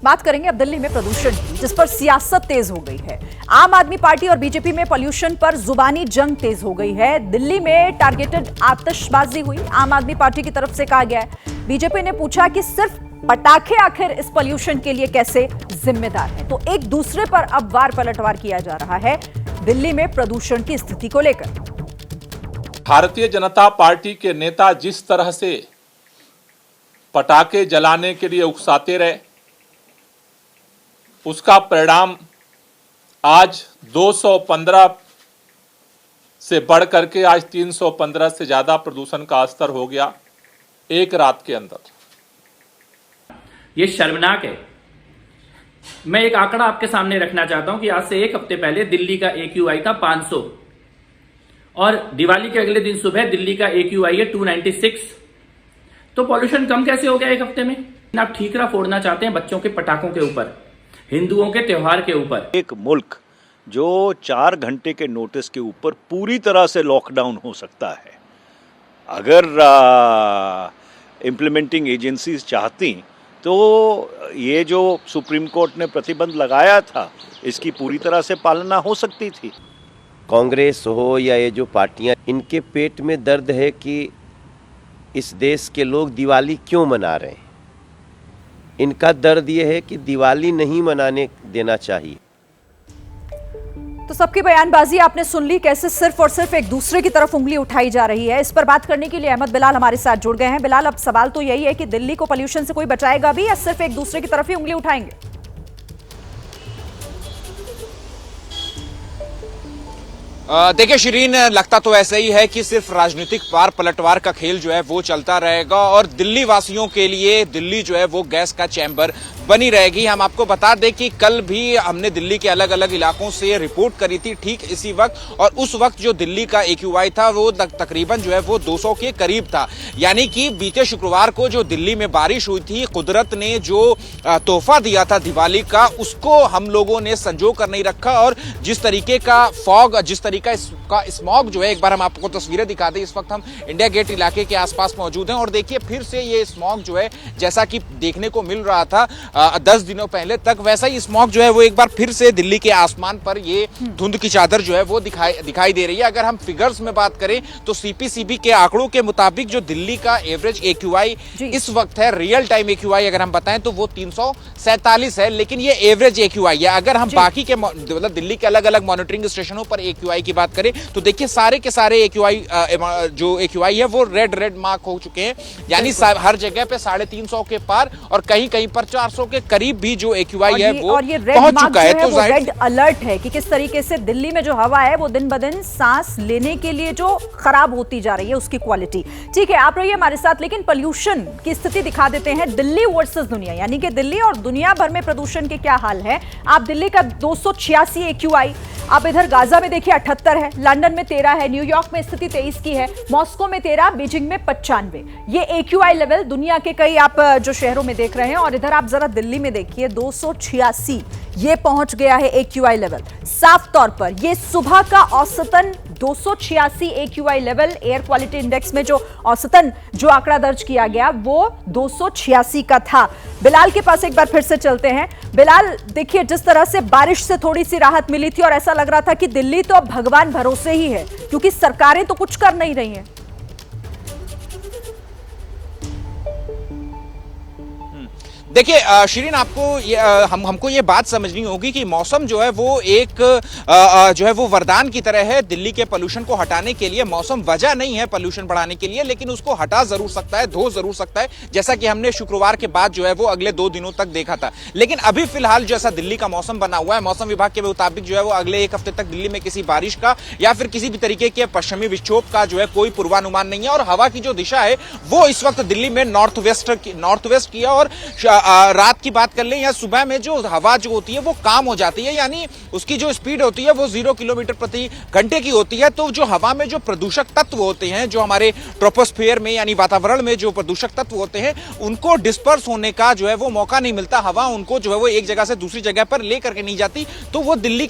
बात करेंगे अब दिल्ली में प्रदूषण की, जिस पर सियासत तेज हो गई है। आम आदमी पार्टी और बीजेपी में पॉल्यूशन पर जुबानी जंग तेज हो गई है। दिल्ली में टारगेटेड आतिशबाजी हुई। आम आदमी पार्टी की तरफ से कहा गया है, बीजेपी ने पूछा कि सिर्फ पटाखे आखिर इस पॉल्यूशन के लिए कैसे जिम्मेदार है। तो एक दूसरे पर अब वार पलटवार किया जा रहा है दिल्ली में प्रदूषण की स्थिति को लेकर। भारतीय जनता पार्टी के नेता जिस तरह से पटाखे जलाने के लिए उकसाते रहे, उसका परिणाम आज 215 से बढ़ करके आज 315 से ज्यादा प्रदूषण का स्तर हो गया एक रात के अंदर। ये शर्मनाक है। मैं एक आंकड़ा आपके सामने रखना चाहता हूं कि आज से एक हफ्ते पहले दिल्ली का AQI था 500 और दिवाली के अगले दिन सुबह दिल्ली का AQI है 296। तो पॉल्यूशन कम कैसे हो गया एक हफ्ते में? आप ठीकरा फोड़ना चाहते हैं बच्चों के पटाखों के ऊपर, हिंदुओं के त्योहार के ऊपर। एक मुल्क जो 4 घंटे के नोटिस के ऊपर पूरी तरह से लॉकडाउन हो सकता है, अगर इम्प्लीमेंटिंग एजेंसीज चाहती तो ये जो सुप्रीम कोर्ट ने प्रतिबंध लगाया था इसकी पूरी तरह से पालना हो सकती थी। कांग्रेस हो या ये जो पार्टियां, इनके पेट में दर्द है कि इस देश के लोग दिवाली क्यों मना रहे हैं। इनका दर्द ये है कि दिवाली नहीं मनाने देना चाहिए। तो सबकी बयानबाजी आपने सुन ली, कैसे सिर्फ और सिर्फ एक दूसरे की तरफ उंगली उठाई जा रही है। इस पर बात करने के लिए अहमद बिलाल हमारे साथ जुड़ गए हैं। बिलाल, अब सवाल तो यही है कि दिल्ली को पॉल्यूशन से कोई बचाएगा भी या सिर्फ एक दूसरे की तरफ ही उंगली उठाएंगे? देखिए शिरीन, लगता तो ऐसा ही है कि सिर्फ राजनीतिक पार पलटवार का खेल जो है वो चलता रहेगा और दिल्ली वासियों के लिए दिल्ली जो है वो गैस का चैम्बर बनी रहेगी। हम आपको बता दें कि कल भी हमने दिल्ली के अलग अलग इलाकों से रिपोर्ट करी थी ठीक इसी वक्त, और उस वक्त जो दिल्ली का AQI था वो तकरीबन जो है वो 200 के करीब था। यानी कि बीते शुक्रवार को जो दिल्ली में बारिश हुई थी, कुदरत ने जो तोहफा दिया था दिवाली का, उसको हम लोगों ने संजो कर नहीं रखा। और जिस तरीके का फॉग, जिस तरीका का स्मॉग जो है, एक बार हम आपको तस्वीरें दिखा दें। इस वक्त हम इंडिया गेट इलाके के आसपास मौजूद हैं और देखिए फिर से ये स्मॉग जो है, जैसा कि देखने को मिल रहा था 10 दिनों पहले तक, वैसा ही स्मॉग जो है वो एक बार फिर से दिल्ली के आसमान पर ये धुंध की चादर जो है वो दिखाई दे रही है। अगर हम फिगर्स में बात करें तो CPCB के आंकड़ों के मुताबिक जो दिल्ली का एवरेज AQI इस वक्त है, रियल टाइम AQI अगर हम बताएं तो वो 347 है, लेकिन ये एवरेज AQI है। अगर हम बाकी के मतलब दिल्ली के अलग अलग मॉनिटरिंग स्टेशनों पर AQI की बात करें तो देखिए सारे के सारे AQI जो AQI है वो रेड मार्क हो चुके हैं। यानी हर जगह पे 350 के पार और कहीं कहीं पर 400 के करीब भी जो AQI है वो पहुंच चुका है। तो रेड अलर्ट है कि किस तरीके से दिल्ली में जो हवा है वो दिन ब दिन सांस लेने के लिए जो खराब होती जा रही है उसकी क्वालिटी। ठीक है, आप रहिए हमारे साथ, लेकिन पॉल्यूशन की स्थिति दिखा देते हैं दिल्ली वर्सेस दुनिया, यानी कि दिल्ली और दुनिया भर में प्रदूषण के क्या हाल है। आप दिल्ली का 286 AQI, आप इधर गाजा में देखिए 78 है, लंदन में 13 है, न्यूयॉर्क में स्थिति 23 की है, मॉस्को में 13, बीजिंग में 95। ये AQI लेवल दुनिया के कई आप जो शहरों में देख रहे हैं, और इधर आप जरा दिल्ली में देखिए 286 ये पहुंच गया है AQI लेवल। साफ तौर पर ये सुबह का औसतन 286 AQI level, air quality index में जो औसतन जो आंकड़ा दर्ज किया गया वो 286 का था। बिलाल के पास एक बार फिर से चलते हैं। बिलाल, देखिए जिस तरह से बारिश से थोड़ी सी राहत मिली थी और ऐसा लग रहा था कि दिल्ली तो अब भगवान भरोसे ही है, क्योंकि सरकारें तो कुछ कर नहीं रही हैं। देखिए शिरीन, आपको हमको ये बात समझनी होगी कि मौसम जो है वो एक जो है वो वरदान की तरह है दिल्ली के पोल्यूशन को हटाने के लिए। मौसम वजह नहीं है पोल्यूशन बढ़ाने के लिए, लेकिन उसको हटा जरूर सकता है, धो जरूर सकता है, जैसा कि हमने शुक्रवार के बाद जो है वो अगले 2 दिनों तक देखा था। लेकिन अभी फिलहाल जैसा दिल्ली का मौसम बना हुआ है, मौसम विभाग के मुताबिक जो है वो अगले 1 हफ्ते तक दिल्ली में किसी बारिश का या फिर किसी भी तरीके के पश्चिमी विक्षोभ का जो है कोई पूर्वानुमान नहीं है। और हवा की जो दिशा है वो इस वक्त दिल्ली में नॉर्थ वेस्ट की है। और रात की बात कर लें या सुबह में जो हवा जो होती है वो काम हो जाती है, यानी उसकी जो स्पीड होती है वो 0 किलोमीटर प्रति घंटे की होती है। तो जो हवा में जो प्रदूषक तत्व होते हैं, जो हमारे ट्रोपोस्फेयर में यानी वातावरण में जो प्रदूषक तत्व होते हैं, उनको डिस्पर्स होने का जो है वो मौका नहीं मिलता। हवा उनको जो है वो एक जगह से दूसरी जगह पर ले करके नहीं जाती, तो वो दिल्ली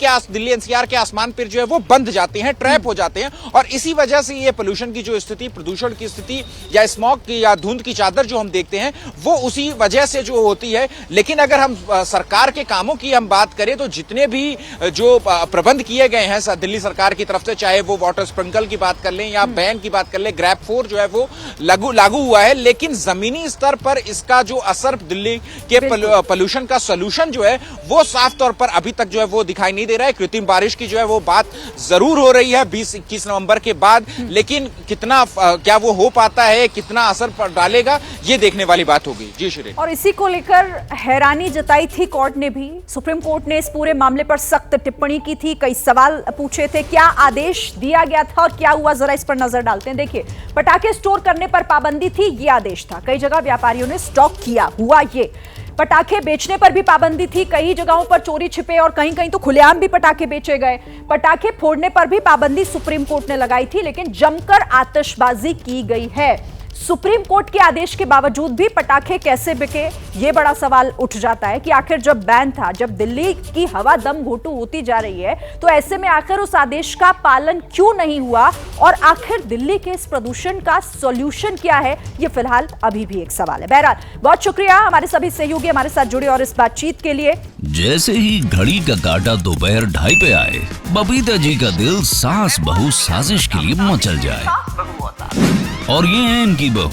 NCR के आसमान पर जो है वो बंध जाते हैं, ट्रैप हो जाते हैं। और इसी वजह से ये पोल्यूशन की जो स्थिति, प्रदूषण की स्थिति या स्मॉग की या धुंध की चादर जो हम देखते हैं वो उसी वजह से जो होती है। लेकिन अगर हम सरकार के कामों की हम बात करें तो जितने भी जो प्रबंध किए गए हैं दिल्ली सरकार की तरफ से, चाहे वो वाटर स्प्रिंकल की बात कर लें या बैन की बात कर लें, ग्रैब 4 जो है वो लागू हुआ है, लेकिन जमीनी स्तर पर इसका जो असर दिल्ली के पोल्यूशन का सोल्यूशन जो है वो साफ तौर पर अभी तक जो है वो दिखाई नहीं दे रहा है। कृत्रिम बारिश की जो है वो बात जरूर हो रही है 20-21 नवंबर के बाद, लेकिन कितना क्या वो हो पाता है, कितना असर डालेगा, ये देखने वाली बात होगी। जी श्री। और इसी को लेकर हैरानी जताई थी कोर्ट ने भी। सुप्रीम कोर्ट ने इस पूरे मामले पर सख्त टिप्पणी की थी, कई सवाल पूछे थे, क्या आदेश दिया गया था और क्या हुआ, जरा इस पर नजर डालते हैं। देखिए, पटाखे स्टोर करने पर पाबंदी थी, ये आदेश था। कई जगह व्यापारियों ने स्टॉक किया, हुआ ये। पटाखे बेचने पर भी पाबंदी थी, कई जगहों पर चोरी छिपे और कहीं कहीं तो खुलेआम भी पटाखे बेचे गए। पटाखे फोड़ने पर भी पाबंदी सुप्रीम कोर्ट ने लगाई थी, लेकिन जमकर आतिशबाजी की गई है। सुप्रीम कोर्ट के आदेश के बावजूद भी पटाखे कैसे बिके, ये बड़ा सवाल उठ जाता है कि आखिर जब बैन था, जब दिल्ली की हवा दम घोटू होती जा रही है, तो ऐसे में आखिर उस आदेश का पालन क्यों नहीं हुआ और आखिर दिल्ली के इस प्रदूषण का सॉल्यूशन क्या है, ये फिलहाल अभी भी एक सवाल है। बहरहाल, बहुत शुक्रिया हमारे सभी सहयोगी हमारे साथ जुड़े और इस बातचीत के लिए। जैसे ही घड़ी का काटा दोपहर 2:30 पे आए, बबीता जी का दिल सास बहू साजिश के लिए मचल जाए। और ये है इनकी बहू,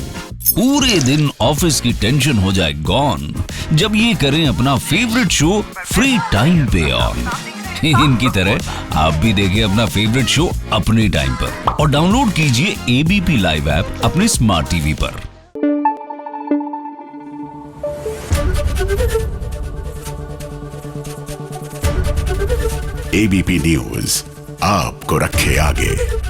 पूरे दिन ऑफिस की टेंशन हो जाए गॉन जब ये करें अपना फेवरेट शो फ्री टाइम पे ऑन। इनकी तरह आप भी देखिए अपना फेवरेट शो अपने टाइम पर और डाउनलोड कीजिए एबीपी लाइव ऐप अपने स्मार्ट टीवी पर। एबीपी न्यूज आपको रखे आगे।